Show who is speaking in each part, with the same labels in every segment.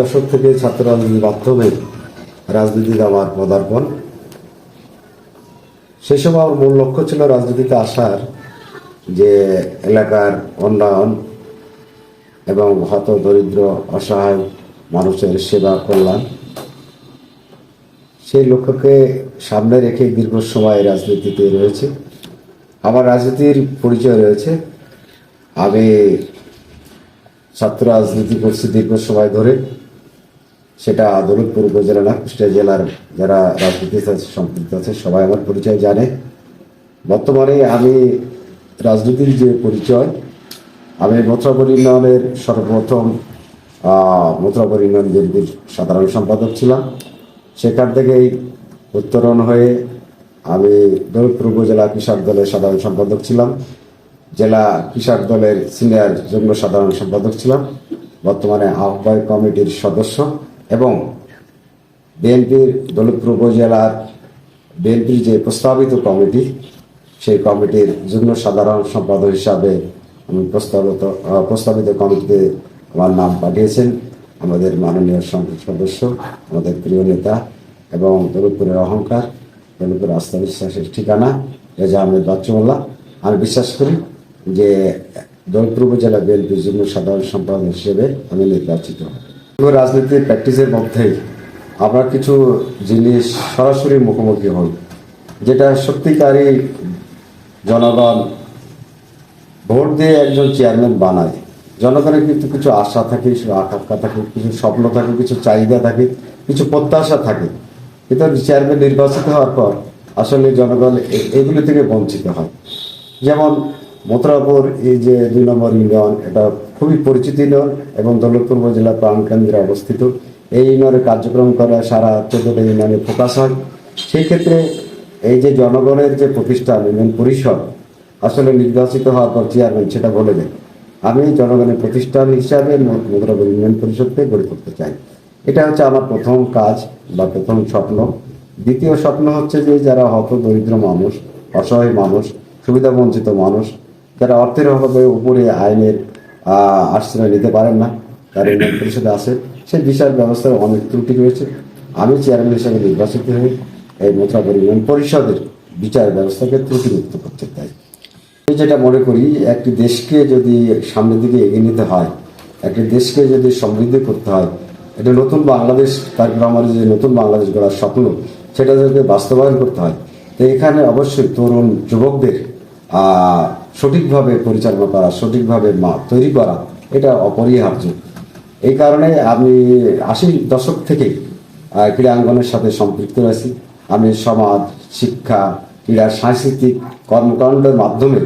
Speaker 1: দশক থেকে ছাত্র রাজনীতির মাধ্যমে রাজনীতিতে আমার পদার্পণ। সেই সময় আমার মূল লক্ষ্য ছিল রাজনীতিতে আসার, যে এলাকার উন্নয়ন এবং হত দরিদ্র অসহায় মানুষের সেবা কল্যাণ। সেই লক্ষ্যকে সামনে রেখে দীর্ঘ সময় রাজনীতিতে রয়েছে। আমার রাজনীতির পরিচয় রয়েছে। আমি ছাত্র রাজনীতি করছি দীর্ঘ সময় ধরে। সেটা দৌলতপুর উপজেলা না, কুষ্টিয়া জেলার যারা রাজনীতির সাথে সম্পৃক্ত আছে সবাই আমার পরিচয় জানে। বর্তমানে আমি রাজনীতির যে পরিচয়, আমি মথুরাপুর ইউনিয়নের সর্বপ্রথম মথুরাপুর ইউনিয়ন বিএনপির সাধারণ সম্পাদক ছিলাম। সেখান থেকেই উত্তরণ হয়ে আমি দৌলতপুর উপজেলা কৃষক দলের সাধারণ সম্পাদক ছিলাম, জেলা কৃষক দলের সিনিয়র যুগ্ম সাধারণ সম্পাদক ছিলাম, বর্তমানে আহ্বায়ক কমিটির সদস্য এবং বিএনপির দৌলতপুর উপজেলার বিএনপির যে প্রস্তাবিত সেই কমিটির যুগ্ম সাধারণ সম্পাদক হিসাবে আমি প্রস্তাবিত কমিটিতে আমার নাম পাঠিয়েছেন আমাদের মাননীয় সংসদ সদস্য, আমাদের প্রিয় নেতা এবং দৌলতপুরের অহংকার, দৌলতপুর আস্থা বিশ্বাসের ঠিকানা রেজা আহমেদ বাচ্চুমোল্লা। আমি বিশ্বাস করি যে দৌলতপুর উপজেলা বিএনপির যুগ্ম সাধারণ সম্পাদক হিসেবে আমি নির্বাচিত হব। রাজনীতির প্র্যাকটিসের মধ্যেই আমরা কিছু জিনিস সরাসরি মুখোমুখি হই, যেটা সত্যিকারই জনগণ ভোট দিয়ে একজন চেয়ারম্যান বানায়। জনগণের কিন্তু কিছু আশা থাকে, কিছু আকাঙ্ক্ষা থাকে, কিছু স্বপ্ন থাকে, কিছু চাহিদা থাকে, কিছু প্রত্যাশা থাকে। কিন্তু চেয়ারম্যান নির্বাচিত হওয়ার পর আসলে জনগণ এগুলি থেকে বঞ্চিত হয়। যেমন মথুরাপুর এই যে 2 নম্বর ইউনিয়ন, এটা খুবই পরিচিত ইউনিয়ন এবং দৌলতপুর উপজেলা প্রাণকেন্দ্রে অবস্থিত। এই ইউনিয়নের কার্যক্রম করা সারা 14টা ইউনিয়নে ফোকাস হয়। সেই ক্ষেত্রে এই যে জনগণের যে প্রতিষ্ঠান ইউনিয়ন পরিষদ, আসলে নির্বাচিত হওয়ার পর চেয়ারম্যান সেটা বলে দেয়, আমি জনগণের প্রতিষ্ঠান হিসাবে মথুরাপুর ইউনিয়ন পরিষদকে গড়ে তুলতে চাই। এটা হচ্ছে আমার প্রথম কাজ বা প্রথম স্বপ্ন। দ্বিতীয় স্বপ্ন হচ্ছে যে যারা হত দরিদ্র মানুষ, অসহায় মানুষ, সুবিধা বঞ্চিত মানুষ, যারা অর্থের অভাবে উপরে আইনের আশ্রয় নিতে পারেন না, তার ইউনিয়ন পরিষদে আসে, সেই বিচার ব্যবস্থার অনেক ত্রুটি রয়েছে। আমি চেয়ারম্যান হিসেবে নির্বাচিত হয়ে এই মথুরাপুর ইউনিয়ন পরিষদের বিচার ব্যবস্থাকে ত্রুটিমুক্ত করতে চাই। আমি যেটা মনে করি, একটি দেশকে যদি সামনের দিকে এগিয়ে নিতে হয়, একটি দেশকে যদি সমৃদ্ধি করতে হয়, এটা নতুন বাংলাদেশ কার্যক্রমের যে নতুন বাংলাদেশ গড়ার স্বপ্ন, সেটা যদি বাস্তবায়ন করতে হয়, তো এখানে অবশ্যই তরুণ যুবকদের সঠিকভাবে পরিচালনা করা, সঠিকভাবে তৈরি করা, এটা অপরিহার্য। এই কারণে আমি 80 দশক থেকে ক্রীড়াঙ্গনের সাথে সম্পৃক্ত রয়েছি। আমি সমাজ, শিক্ষা, ক্রীড়া, সাংস্কৃতিক কর্মকাণ্ডের মাধ্যমে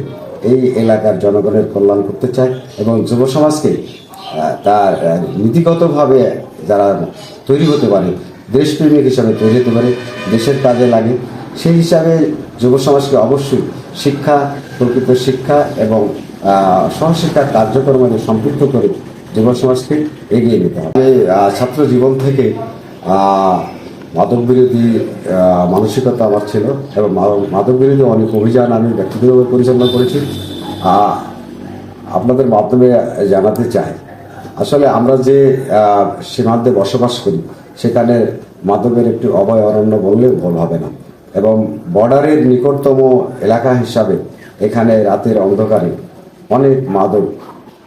Speaker 1: এই এলাকার জনগণের কল্যাণ করতে চাই এবং যুব সমাজকে তার নীতিগতভাবে যারা তৈরি হতে পারে, দেশপ্রেমিক হিসাবে তৈরি হতে পারে, দেশের কাজে লাগে, সেই হিসাবে যুব সমাজকে অবশ্যই শিক্ষা, প্রকৃত শিক্ষা এবং সহশিক্ষার কার্যক্রমে সম্পৃক্ত করে যুব সমাজকে এগিয়ে নিতে হবে। ছাত্র জীবন থেকে মাদক বিরোধী মানসিকতা আমার ছিল এবং মাদক বিরোধী অনেক অভিযান আমি ব্যক্তিগতভাবে পরিচালনা করেছি। আপনাদের মাধ্যমে জানাতে চাই, আসলে আমরা যে সীমান্তে বসবাস করি সেখানে মাদকের একটি অভয় অরণ্য বললেও ভুল হবে না এবং বর্ডারের নিকটতম এলাকা হিসাবে এখানে রাতের অন্ধকারে অনেক মাদক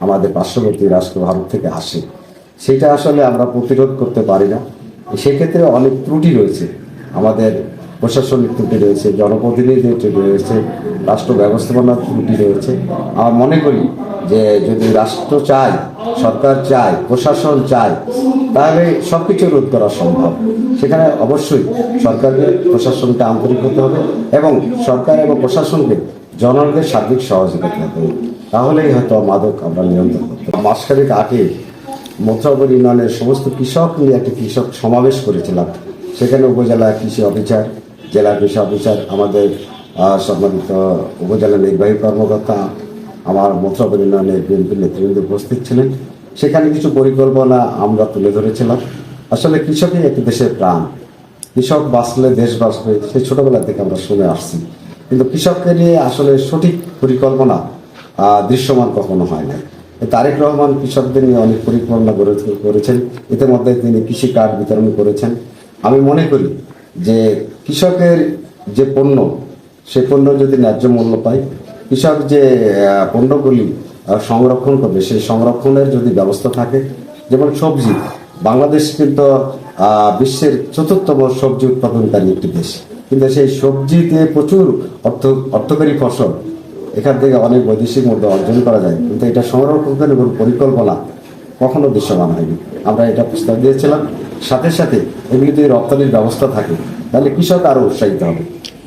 Speaker 1: আমাদের পার্শ্ববর্তী রাষ্ট্র ভারত থেকে আসে। সেটা আসলে আমরা প্রতিরোধ করতে পারি না। সেক্ষেত্রে অনেক ত্রুটি রয়েছে, আমাদের প্রশাসনিক ত্রুটি রয়েছে, জনপ্রতিনিধির ত্রুটি রয়েছে, রাষ্ট্র ব্যবস্থাপনার ত্রুটি রয়েছে। আমার মনে করি যে যদি রাষ্ট্র চায়, সরকার চায়, প্রশাসন চায়, তাহলে সবকিছু রোধ করা সম্ভব। সেখানে অবশ্যই সরকারকে, প্রশাসনকে আন্তরিক হতে হবে এবং সরকার এবং প্রশাসনকে জনগণের সার্বিক সহযোগিতা করতে হবে, তাহলেই হয়তো মাদক আমরা নিয়ন্ত্রণ করতে পারব। মাসখানেক আগে মথুরাপুর ইউনিয়নের সমস্ত কৃষক নিয়ে একটি কৃষক সমাবেশ করেছিলাম। সেখানে উপজেলা কৃষি অফিসার, জেলা কৃষি অফিসার, আমাদের সম্মানিত উপজেলা নির্বাহী কর্মকর্তা, আমার মথুরাপুর ইউনিয়নের বিএনপি নেতৃবৃন্দ উপস্থিত ছিলেন। সেখানে কিছু পরিকল্পনা আমরা তুলে ধরেছিলাম। আসলে কৃষকই একটি দেশের প্রাণ, কৃষক বাঁচলে দেশ বাঁচবে, সেই ছোটবেলা থেকে আমরা শুনে আসছি। কিন্তু কৃষককে নিয়ে আসলে সঠিক পরিকল্পনা দৃশ্যমান কখনো হয় না। তারেক রহমান কৃষকদের নিয়ে অনেক পরিকল্পনা করেছেন, ইতিমধ্যে তিনি কৃষি কার্ড বিতরণ করেছেন। আমি মনে করি যে কৃষকের যে পণ্য, সে পণ্য যদি ন্যায্য মূল্য পায়, কৃষক যে পণ্যগুলি সংরক্ষণ করবে, সেই সংরক্ষণের যদি ব্যবস্থা থাকে, যেমন সবজি, বাংলাদেশ কিন্তু বিশ্বের 4র্থতম সবজি উৎপাদনকারী একটি দেশ, কিন্তু সেই সবজিতে প্রচুর অর্থকরী ফসল, এখান থেকে অনেক বৈদেশিক মুদ্রা অর্জন করা যায়, কিন্তু এটা সংরক্ষণের কোনো পরিকল্পনা কখনো দৃশ্যমান হয়নি। আমরা এটা প্রস্তাব দিয়েছিলাম। সাথে সাথে এগুলি যদি রপ্তানির ব্যবস্থা থাকে, তাহলে কৃষক আরো উৎসাহিত হবে।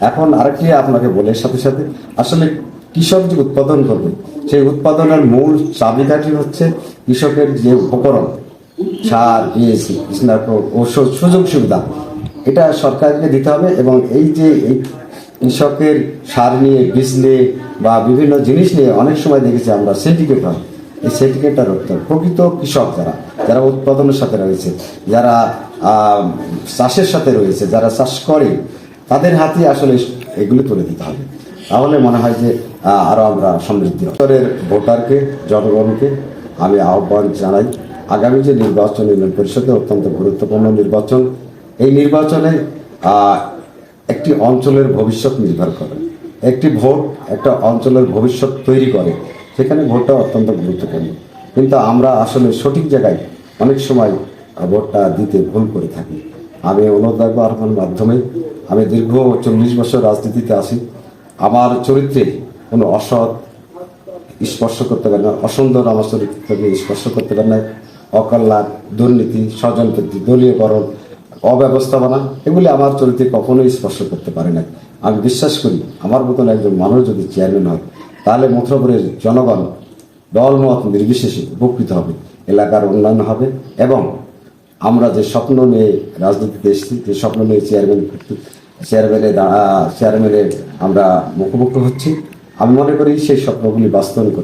Speaker 1: এখন আরেকটি আপনাকে বলে, সাথে সাথে আসলে কৃষক যে উৎপাদন করবে, সেই উৎপাদনের মূল চাবিকাঠি হচ্ছে কৃষকের যে উপকরণ, সার, বীজ, কীটনাশক, ঔষধ, সুযোগ সুবিধা, এটা সরকারকে দিতে হবে। এবং এই যে এই কৃষকের সার নিয়ে, বীজ নিয়ে বা বিভিন্ন জিনিস নিয়ে অনেক সময় দেখেছি আমরা সিন্ডিকেট হয়, এই সিন্ডিকেটটা রক্ষা, প্রকৃত কৃষক যারা উৎপাদনের সাথে রয়েছে, যারা চাষের সাথে রয়েছে, যারা চাষ করে, তাদের হাতে আসলে এগুলো তুলে দিতে হবে। তাহলে মনে হয় যে আরো আমরা সমৃদ্ধ ভোটারকে, জনগণকে আমি আহ্বান জানাই, আগামী যে নির্বাচন, ইউনিয়ন পরিষদে অত্যন্ত গুরুত্বপূর্ণ নির্বাচন, এই নির্বাচনে একটি অঞ্চলের ভবিষ্যৎ নির্ভর করে। একটি ভোট একটা অঞ্চলের ভবিষ্যৎ তৈরি করে, সেখানে ভোটটা অত্যন্ত গুরুত্বপূর্ণ। কিন্তু আমরা আসলে সঠিক জায়গায় অনেক সময় ভোটটা দিতে ভুল করে থাকি। আমি অনুরোধ রাখবো আপনার মাধ্যমে, আমি দীর্ঘ 40 বছর রাজনীতিতে আছি, আমার চরিত্রে কোনো অসৎ স্পর্শ করতে পারে না, অসুন্দর আমার চরিত্রকে স্পর্শ করতে পারে না, অকল্যাণ, দুর্নীতি, স্বজনপ্রীতি, দলীয়করণ, অব্যবস্থাপনা, এগুলি আমার চরিত্রে কখনোই স্পর্শ করতে পারে না। আমি বিশ্বাস করি আমার মতন একজন মানুষ যদি চেয়ারম্যান হয়, তাহলে মথুরাপুরের জনগণ দলমত নির্বিশেষে উপকৃত হবে, এলাকার উন্নয়ন হবে। এবং আমরা যে স্বপ্ন নিয়ে রাজনীতিতে এসেছি, যে স্বপ্ন নিয়ে চেয়ারম্যানে আমরা মুখোমুখি হচ্ছি, আমি মনে করি সেই স্বপ্নগুলি বাস্তবায়ন